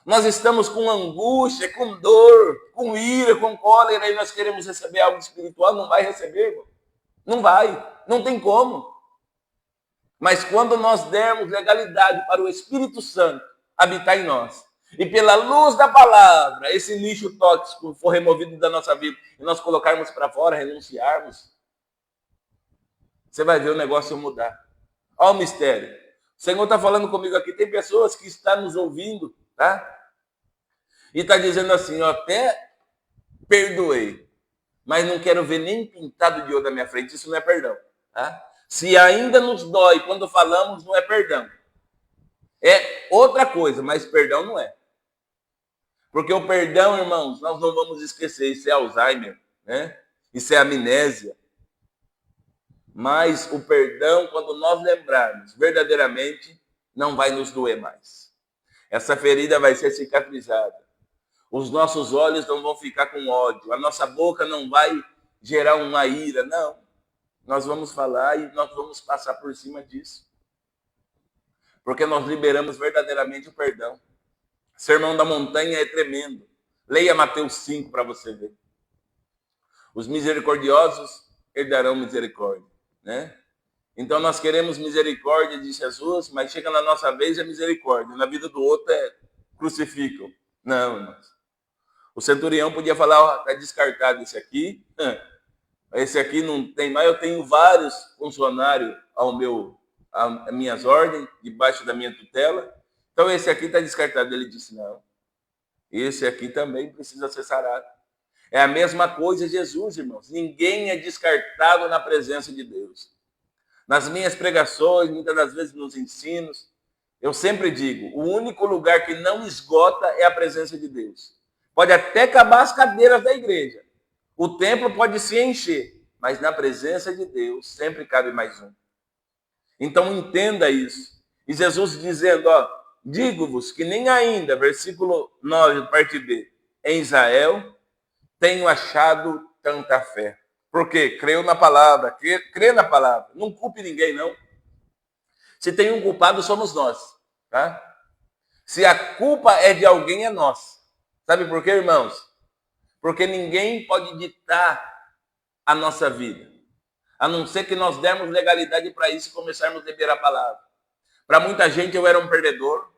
nós estamos com angústia, com dor, com ira, com cólera, e nós queremos receber algo espiritual, não vai receber, irmão. Não vai, não tem como. Mas quando nós dermos legalidade para o Espírito Santo habitar em nós, e pela luz da palavra, esse lixo tóxico for removido da nossa vida, e nós colocarmos para fora, renunciarmos, você vai ver o negócio mudar. Olha o mistério. O Senhor está falando comigo aqui. Tem pessoas que estão nos ouvindo, tá? E está dizendo assim, eu até perdoei, mas não quero ver nem pintado de ouro na minha frente. Isso não é perdão. Tá? Se ainda nos dói quando falamos, não é perdão. É outra coisa, mas perdão não é. Porque o perdão, irmãos, nós não vamos esquecer. Isso é Alzheimer, né? Isso é amnésia. Mas o perdão, quando nós lembrarmos verdadeiramente, não vai nos doer mais. Essa ferida vai ser cicatrizada. Os nossos olhos não vão ficar com ódio. A nossa boca não vai gerar uma ira. Não. Nós vamos falar e nós vamos passar por cima disso. Porque nós liberamos verdadeiramente o perdão. O Sermão da Montanha é tremendo. Leia Mateus 5 para você ver. Os misericordiosos herdarão misericórdia, né? Então nós queremos misericórdia de Jesus, mas chega na nossa vez é misericórdia. Na vida do outro é crucificam. Não, irmãos. O centurião podia falar, está descartado esse aqui. Esse aqui não tem mais. Eu tenho vários funcionários às minhas ordens, debaixo da minha tutela. Então esse aqui está descartado. Ele disse, não. Esse aqui também precisa ser sarado. É a mesma coisa Jesus, irmãos. Ninguém é descartado na presença de Deus. Nas minhas pregações, muitas das vezes nos ensinos, eu sempre digo, o único lugar que não esgota é a presença de Deus. Pode até acabar as cadeiras da igreja. O templo pode se encher, mas na presença de Deus sempre cabe mais um. Então entenda isso. E Jesus dizendo, digo-vos que nem ainda, versículo 9, parte B, em Israel tenho achado tanta fé. Por quê? Creu na palavra, crê na palavra. Não culpe ninguém, não. Se tem um culpado, somos nós. Tá? Se a culpa é de alguém, é nós. Sabe por quê, irmãos? Porque ninguém pode ditar a nossa vida. A não ser que nós dermos legalidade para isso e começarmos a liberar a palavra. Para muita gente eu era um perdedor.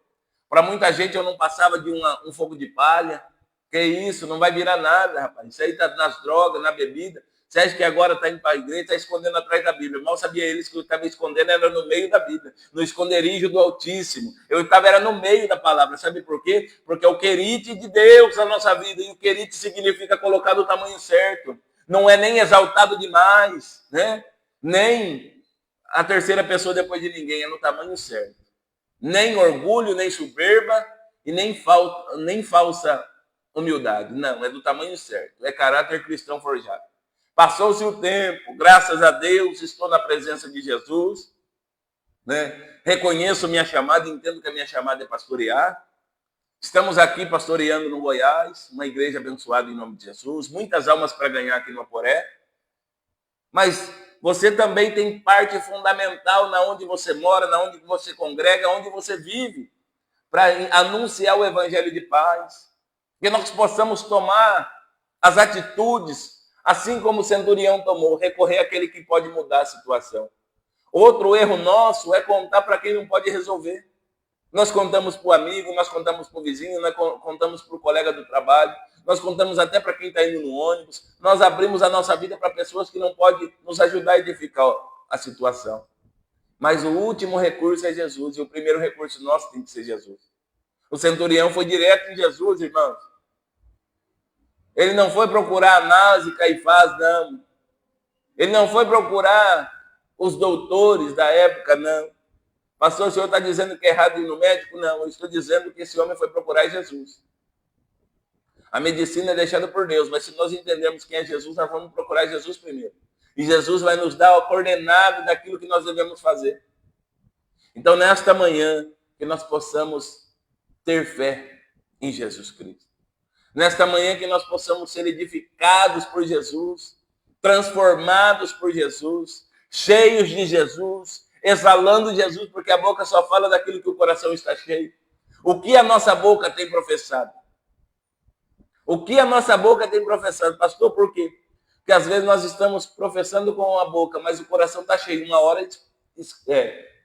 Para muita gente eu não passava de um fogo de palha. Que isso, não vai virar nada, rapaz. Isso aí está nas drogas, na bebida. Você acha que agora está indo para a igreja, está escondendo atrás da Bíblia. Mal sabia eles que eu estava escondendo, era no meio da Bíblia, no esconderijo do Altíssimo. Eu era no meio da palavra. Sabe por quê? Porque é o querite de Deus na nossa vida. E o querite significa colocar do tamanho certo. Não é nem exaltado demais, né? Nem a terceira pessoa depois de ninguém, é no tamanho certo. Nem orgulho, nem soberba e nem falsa humildade. Não, é do tamanho certo. É caráter cristão forjado. Passou-se o tempo, graças a Deus, estou na presença de Jesus, né? Reconheço minha chamada, entendo que a minha chamada é pastorear. Estamos aqui pastoreando no Goiás, uma igreja abençoada em nome de Jesus, muitas almas para ganhar aqui no Aporé. Mas você também tem parte fundamental na onde você mora, na onde você congrega, onde você vive, para anunciar o evangelho de paz. Que nós possamos tomar as atitudes assim como o centurião tomou, recorrer àquele que pode mudar a situação. Outro erro nosso é contar para quem não pode resolver. Nós contamos para o amigo, nós contamos para o vizinho, nós contamos para o colega do trabalho, nós contamos até para quem está indo no ônibus. Nós abrimos a nossa vida para pessoas que não podem nos ajudar a edificar a situação. Mas o último recurso é Jesus, e o primeiro recurso nosso tem que ser Jesus. O centurião foi direto em Jesus, irmãos. Ele não foi procurar Anás e Caifás, não. Ele não foi procurar os doutores da época, não. Pastor, o senhor está dizendo que é errado ir no médico? Não, eu estou dizendo que esse homem foi procurar Jesus. A medicina é deixada por Deus, mas se nós entendermos quem é Jesus, nós vamos procurar Jesus primeiro. E Jesus vai nos dar a coordenada daquilo que nós devemos fazer. Então, nesta manhã, que nós possamos ter fé em Jesus Cristo. Nesta manhã que nós possamos ser edificados por Jesus, transformados por Jesus, cheios de Jesus, exalando Jesus, porque a boca só fala daquilo que o coração está cheio. O que a nossa boca tem professado? O que a nossa boca tem professado? Pastor, por quê? Porque às vezes nós estamos professando com a boca, mas o coração está cheio. Uma hora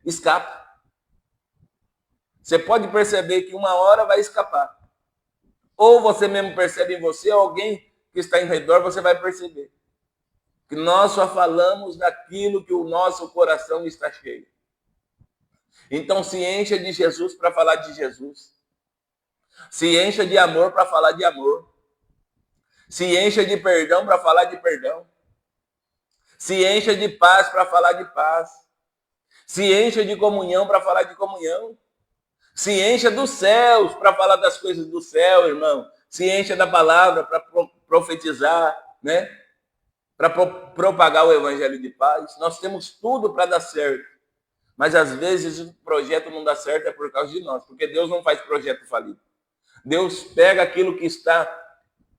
escapa. Você pode perceber que uma hora vai escapar. Ou você mesmo percebe em você, ou alguém que está em redor, você vai perceber. Que nós só falamos daquilo que o nosso coração está cheio. Então se encha de Jesus para falar de Jesus. Se encha de amor para falar de amor. Se encha de perdão para falar de perdão. Se encha de paz para falar de paz. Se encha de comunhão para falar de comunhão. Se encha dos céus para falar das coisas do céu, irmão. Se encha da palavra para profetizar, né? Para propagar o evangelho de paz. Nós temos tudo para dar certo. Mas às vezes o projeto não dá certo é por causa de nós, porque Deus não faz projeto falido. Deus pega aquilo que está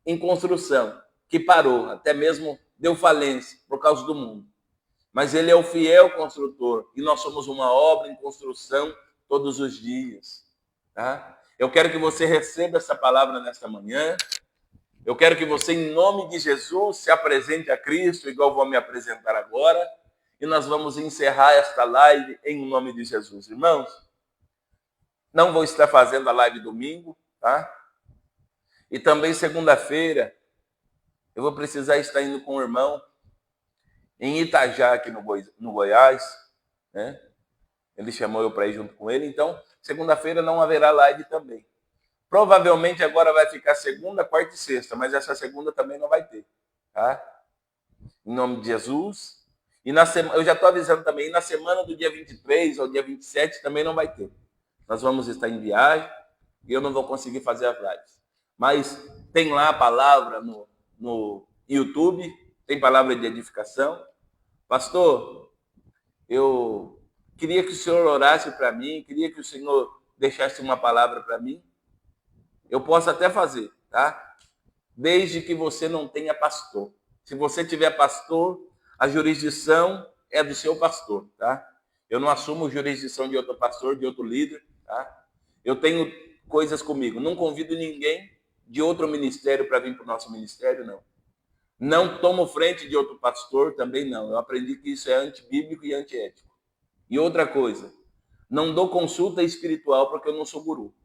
em construção, que parou, até mesmo deu falência por causa do mundo. Mas ele é o fiel construtor e nós somos uma obra em construção todos os dias. Tá? Eu quero que você receba essa palavra nesta manhã. Eu quero que você, em nome de Jesus, se apresente a Cristo, igual vou me apresentar agora. E nós vamos encerrar esta live em nome de Jesus. Irmãos, não vou estar fazendo a live domingo, tá? E também segunda-feira, eu vou precisar estar indo com o irmão em Itajá, aqui no Goiás, né? Ele chamou eu para ir junto com ele, então segunda-feira não haverá live também. Provavelmente agora vai ficar segunda, quarta e sexta, mas essa segunda também não vai ter, tá? Em nome de Jesus. E na semana, eu já estou avisando também, na semana do dia 23 ao dia 27 também não vai ter. Nós vamos estar em viagem e eu não vou conseguir fazer as lives. Mas tem lá a palavra no YouTube, tem palavra de edificação. Pastor, eu queria que o senhor orasse para mim, queria que o senhor deixasse uma palavra para mim. Eu posso até fazer, tá? Desde que você não tenha pastor. Se você tiver pastor, a jurisdição é do seu pastor, tá? Eu não assumo jurisdição de outro pastor, de outro líder, tá? Eu tenho coisas comigo. Não convido ninguém de outro ministério para vir para o nosso ministério, não. Não tomo frente de outro pastor, também não. Eu aprendi que isso é antibíblico e antiético. E outra coisa, não dou consulta espiritual porque eu não sou guru.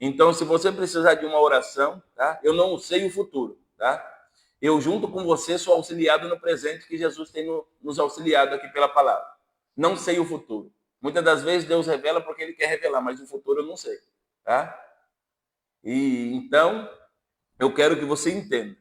Então, se você precisar de uma oração, tá? Eu não sei o futuro, tá? Eu, junto com você, sou auxiliado no presente que Jesus tem nos auxiliado aqui pela palavra. Não sei o futuro. Muitas das vezes Deus revela porque Ele quer revelar, mas o futuro eu não sei, tá? E então, eu quero que você entenda.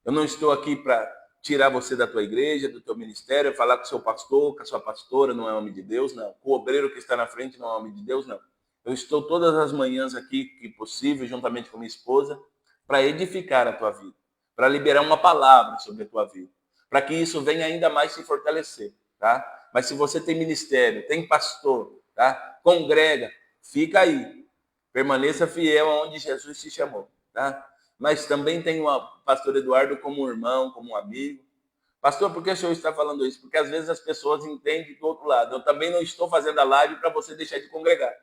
Eu não estou aqui para tirar você da tua igreja, do teu ministério, falar com o seu pastor, com a sua pastora, não é homem de Deus, não. O obreiro que está na frente não é homem de Deus, não. Eu estou todas as manhãs aqui, que possível, juntamente com minha esposa, para edificar a tua vida, para liberar uma palavra sobre a tua vida, para que isso venha ainda mais se fortalecer, tá? Mas se você tem ministério, tem pastor, tá? Congrega, fica aí. Permaneça fiel aonde Jesus te chamou, tá? Mas também tem o pastor Eduardo como um irmão, como um amigo. Pastor, por que o senhor está falando isso? Porque às vezes as pessoas entendem do outro lado. Eu também não estou fazendo a live para você deixar de congregar,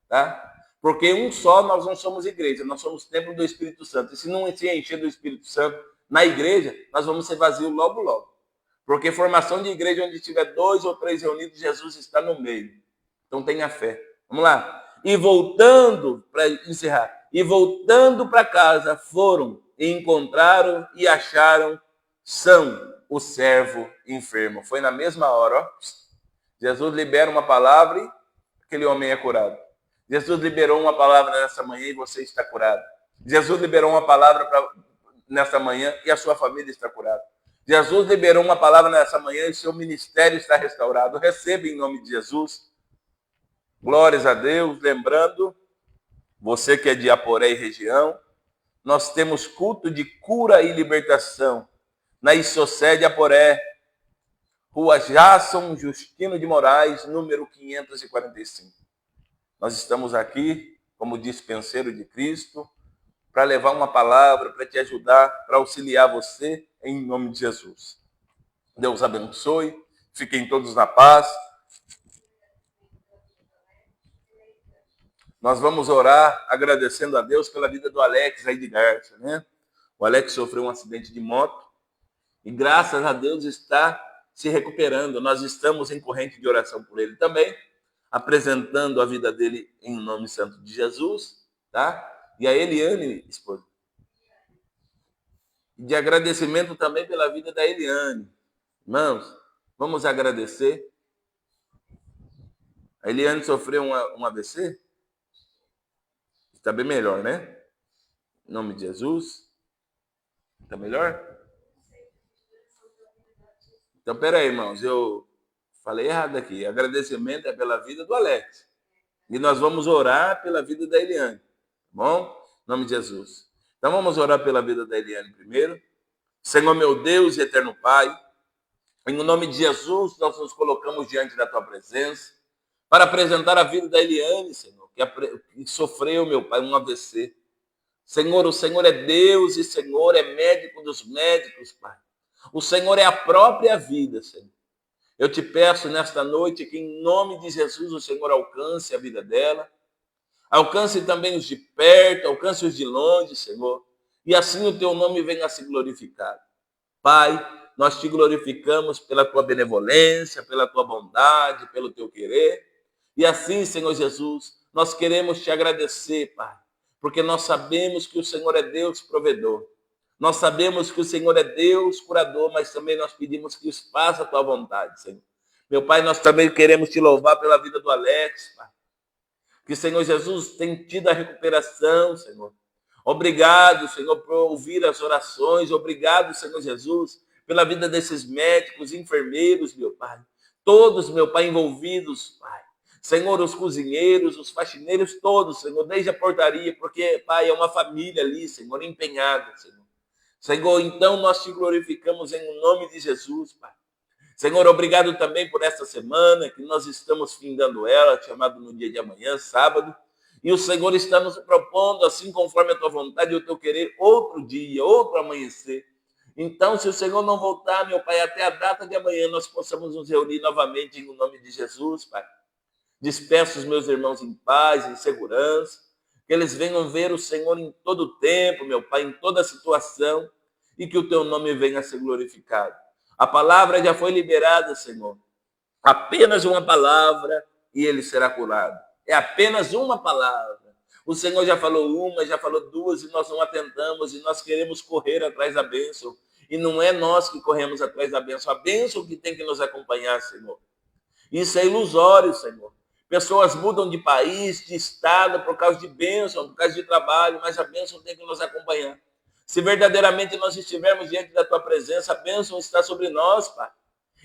tá? Porque um só nós não somos igreja, nós somos templo do Espírito Santo. E se não se encher do Espírito Santo na igreja, nós vamos ser vazios logo, logo. Porque formação de igreja onde tiver 2 ou 3 reunidos, Jesus está no meio. Então tenha fé. Vamos lá. E voltando, para encerrar, e voltando para casa, foram e encontraram e acharam são o servo enfermo. Foi na mesma hora, ó. Jesus libera uma palavra e aquele homem é curado. Jesus liberou uma palavra nessa manhã e você está curado. Jesus liberou uma palavra nessa manhã e a sua família está curada. Jesus liberou uma palavra nessa manhã e seu ministério está restaurado. Receba em nome de Jesus. Glórias a Deus. Lembrando, você que é de Aporé e região, nós temos culto de cura e libertação na Isocede Aporé, Rua Jason Justino de Moraes, número 545. Nós estamos aqui como dispenseiro de Cristo para levar uma palavra, para te ajudar, para auxiliar você em nome de Jesus. Deus abençoe, fiquem todos na paz. Nós vamos orar agradecendo a Deus pela vida do Alex aí de Garça, né? O Alex sofreu um acidente de moto e graças a Deus está se recuperando. Nós estamos em corrente de oração por ele também, apresentando a vida dele em nome santo de Jesus, tá? E a Eliane, esposa, de agradecimento também pela vida da Eliane. Irmãos, vamos agradecer. A Eliane sofreu um AVC? Está bem melhor, né? Em nome de Jesus. Está melhor? Então, peraí, irmãos, eu falei errado aqui. Agradecimento é pela vida do Alex. E nós vamos orar pela vida da Eliane. Tá bom? Em nome de Jesus. Então, vamos orar pela vida da Eliane primeiro. Senhor, meu Deus e eterno Pai, em nome de Jesus, nós nos colocamos diante da Tua presença para apresentar a vida da Eliane, Senhor, que sofreu, meu Pai, um AVC. Senhor, o Senhor é Deus e Senhor é médico dos médicos, Pai. O Senhor é a própria vida, Senhor. Eu te peço nesta noite que, em nome de Jesus, o Senhor alcance a vida dela, alcance também os de perto, alcance os de longe, Senhor, e assim o teu nome venha a ser glorificado. Pai, nós te glorificamos pela tua benevolência, pela tua bondade, pelo teu querer. E assim, Senhor Jesus, nós queremos te agradecer, Pai, porque nós sabemos que o Senhor é Deus provedor. Nós sabemos que o Senhor é Deus curador, mas também nós pedimos que faça a tua vontade, Senhor. Meu Pai, nós também queremos te louvar pela vida do Alex, Pai. Que, Senhor Jesus, tem tido a recuperação, Senhor. Obrigado, Senhor, por ouvir as orações. Obrigado, Senhor Jesus, pela vida desses médicos, enfermeiros, meu Pai. Todos, meu Pai, envolvidos, Pai. Senhor, os cozinheiros, os faxineiros, todos, Senhor, desde a portaria, porque, Pai, é uma família ali, Senhor, empenhada, Senhor. Senhor, então nós te glorificamos em nome de Jesus, Pai. Senhor, obrigado também por esta semana, que nós estamos findando ela, chamado no dia de amanhã, sábado, e o Senhor está nos propondo, assim conforme a tua vontade e o teu querer, outro dia, outro amanhecer. Então, se o Senhor não voltar, meu Pai, até a data de amanhã, nós possamos nos reunir novamente em nome de Jesus, Pai. Despeço os meus irmãos em paz, em segurança, que eles venham ver o Senhor em todo o tempo, meu Pai, em toda situação, e que o teu nome venha a ser glorificado. A palavra já foi liberada, Senhor. Apenas uma palavra e ele será curado. É apenas uma palavra. O Senhor já falou uma, já falou duas e nós não atentamos e nós queremos correr atrás da bênção. E não é nós que corremos atrás da bênção, a bênção que tem que nos acompanhar, Senhor. Isso é ilusório, Senhor. Pessoas mudam de país, de estado por causa de bênção, por causa de trabalho, mas a bênção tem que nos acompanhar. Se verdadeiramente nós estivermos diante da tua presença, a bênção está sobre nós, Pai.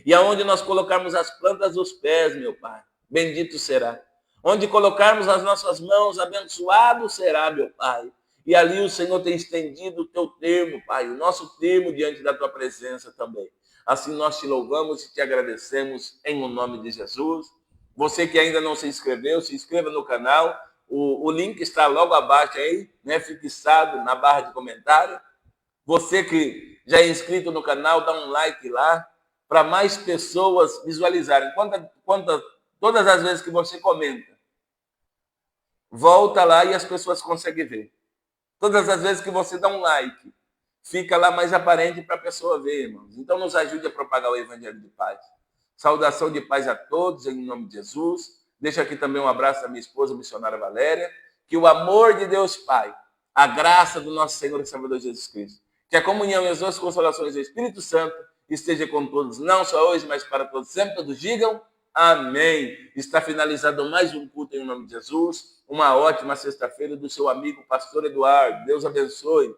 E aonde nós colocarmos as plantas dos pés, meu Pai, bendito será. Onde colocarmos as nossas mãos, abençoado será, meu Pai. E ali o Senhor tem estendido o teu termo, Pai, o nosso termo diante da tua presença também. Assim nós te louvamos e te agradecemos em nome de Jesus. Você que ainda não se inscreveu, se inscreva no canal. O link está logo abaixo aí, né, fixado na barra de comentário. Você que já é inscrito no canal, dá um like lá, para mais pessoas visualizarem. Todas as vezes que você comenta, volta lá e as pessoas conseguem ver. Todas as vezes que você dá um like, fica lá mais aparente para a pessoa ver, irmãos. Então nos ajude a propagar o evangelho de paz. Saudação de paz a todos, em nome de Jesus. Deixo aqui também um abraço da minha esposa, missionária Valéria. Que o amor de Deus Pai, a graça do nosso Senhor e Salvador Jesus Cristo, que a comunhão e as duas consolações do Espírito Santo esteja com todos, não só hoje, mas para todos sempre. Todos digam amém. Está finalizado mais um culto em nome de Jesus. Uma ótima sexta-feira do seu amigo pastor Eduardo. Deus abençoe.